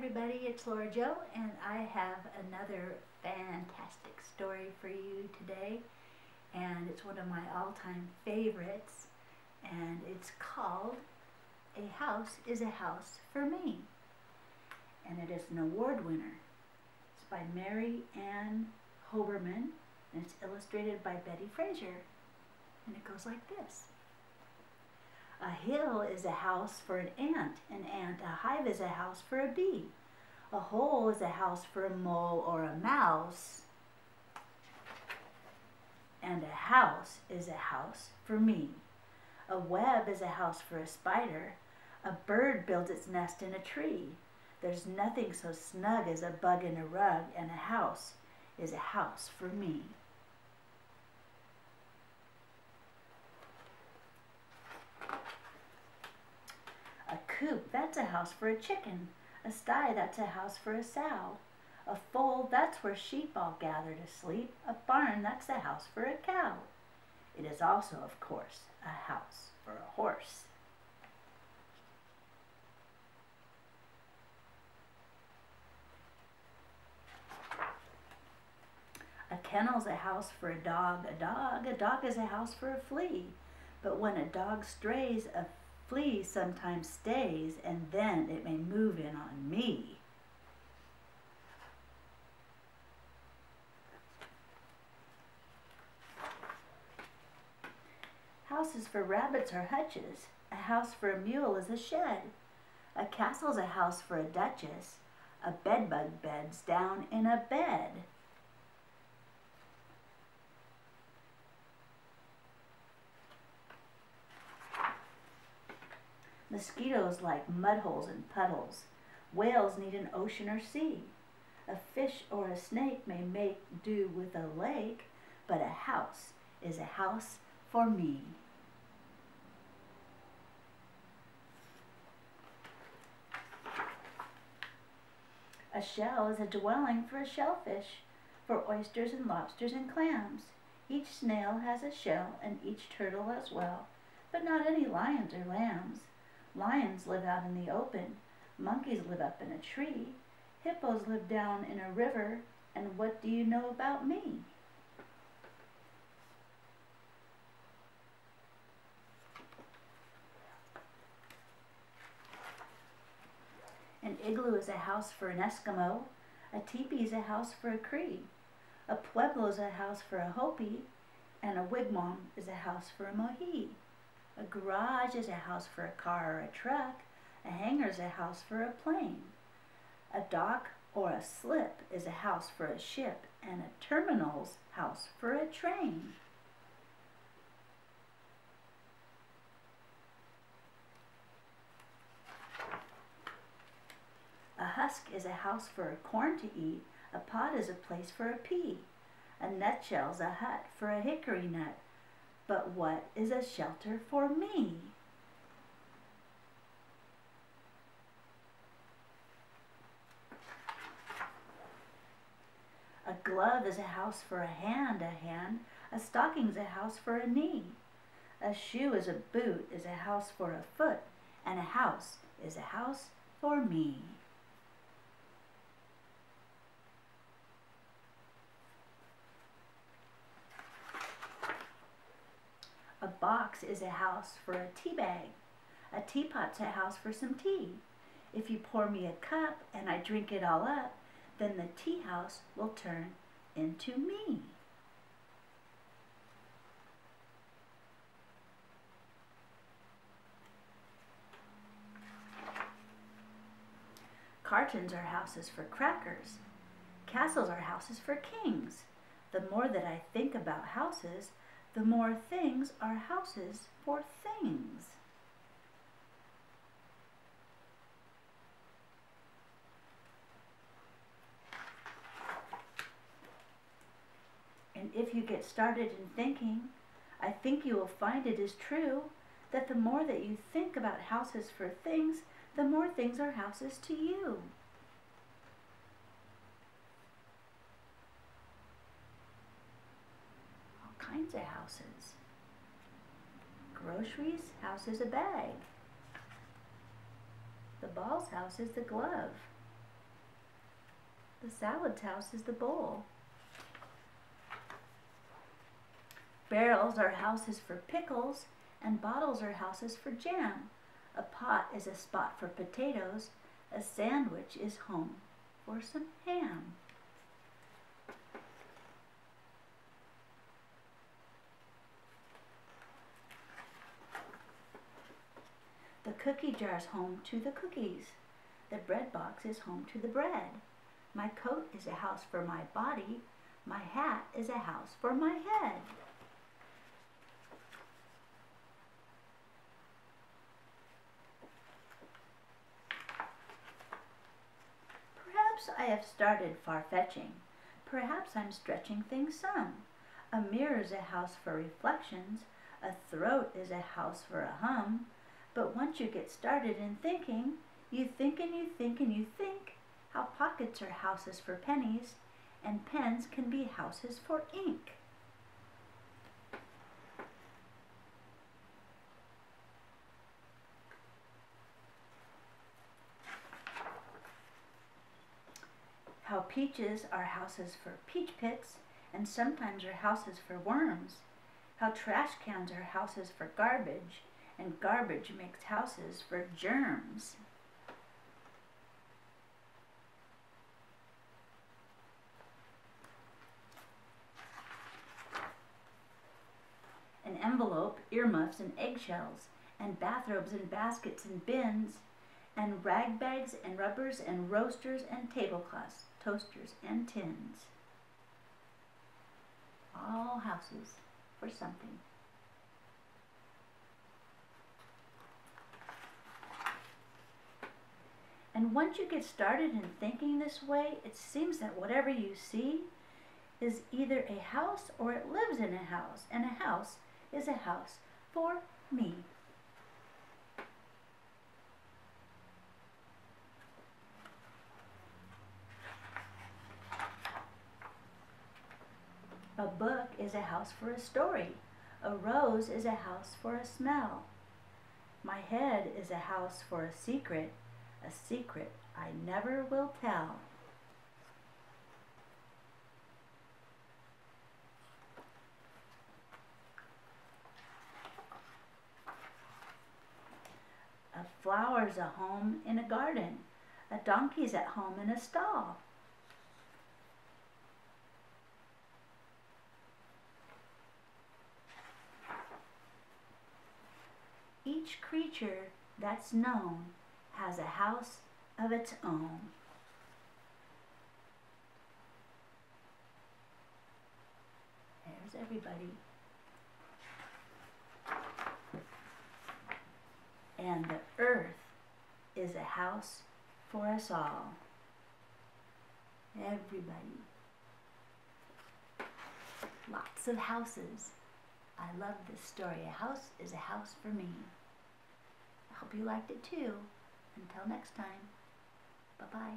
everybody, it's Laura Jo, and I have another fantastic story for you today, and it's one of my all-time favorites, and it's called A House is a House for Me, and it is an award winner. It's by Mary Ann Hoberman, and it's illustrated by Fraser, and it goes like this. A hill is a house for an ant. A hive is a house for a bee. A hole is a house for a mole or a mouse. And a house is a house for me. A web is a house for a spider. A bird builds its nest in a tree. There's nothing so snug as a bug in a rug, and a house is a house for me. A coop, that's a house for a chicken. A sty, that's a house for a sow. A fold, that's where sheep all gather to sleep. A barn, that's a house for a cow. It is also, of course, a house for a horse. A kennel's a house for a dog. A dog is a house for a flea. But when a dog strays, a flea sometimes stays, and then it may move in on me. Houses for rabbits are hutches. A house for a mule is a shed. A castle's a house for a duchess. A bedbug beds down in a bed. Mosquitoes like mud holes and puddles. Whales need an ocean or sea. A fish or a snake may make do with a lake, but a house is a house for me. A shell is a dwelling for a shellfish, for oysters and lobsters and clams. Each snail has a shell and each turtle as well, but not any lions or lambs. Lions live out in the open, monkeys live up in a tree, hippos live down in a river, and what do you know about me? An igloo is a house for an Eskimo, a teepee is a house for a Cree, a pueblo is a house for a Hopi, and a wigwam is a house for a Mohi. A garage is a house for a car or a truck. A hangar is a house for a plane. A dock or a slip is a house for a ship, and a terminal's house for a train. A husk is a house for a corn to eat. A pod is a place for a pea. A nutshell's a hut for a hickory nut. But what is a shelter for me? A glove is a house for a hand. A stocking's a house for a knee. A shoe is a boot, is a house for a foot, and a house is a house for me. A box is a house for a tea bag. A teapot's a house for some tea. If you pour me a cup and I drink it all up, then the tea house will turn into me. Cartons are houses for crackers. Castles are houses for kings. The more that I think about houses, the more things are houses for things. And if you get started in thinking, I think you will find it is true that the more that you think about houses for things, the more things are houses to you. Kinds of houses. Groceries, house is a bag. The ball's house is the glove. The salad's house is the bowl. Barrels are houses for pickles, and bottles are houses for jam. A pot is a spot for potatoes. A sandwich is home for some ham. The cookie jar's home to the cookies. The bread box is home to the bread. My coat is a house for my body. My hat is a house for my head. Perhaps I have started far-fetching. Perhaps I'm stretching things some. A mirror's a house for reflections. A throat is a house for a hum. But once you get started in thinking, you think and you think and you think how pockets are houses for pennies and pens can be houses for ink. How peaches are houses for peach pits and sometimes are houses for worms. How trash cans are houses for garbage and garbage makes houses for germs. An envelope, earmuffs, and eggshells, and bathrobes and baskets and bins, and rag bags and rubbers and roasters and tablecloths, toasters and tins. All houses for something. And once you get started in thinking this way, it seems that whatever you see is either a house or it lives in a house, and a house is a house for me. A book is a house for a story. A rose is a house for a smell. My head is a house for a secret I never will tell. A flower's a home in a garden. A donkey's at home in a stall. Each creature that's known has a house of its own. There's everybody. And the earth is a house for us all. Everybody. Lots of houses. I love this story. A house is a house for me. I hope you liked it too. Until next time, bye-bye.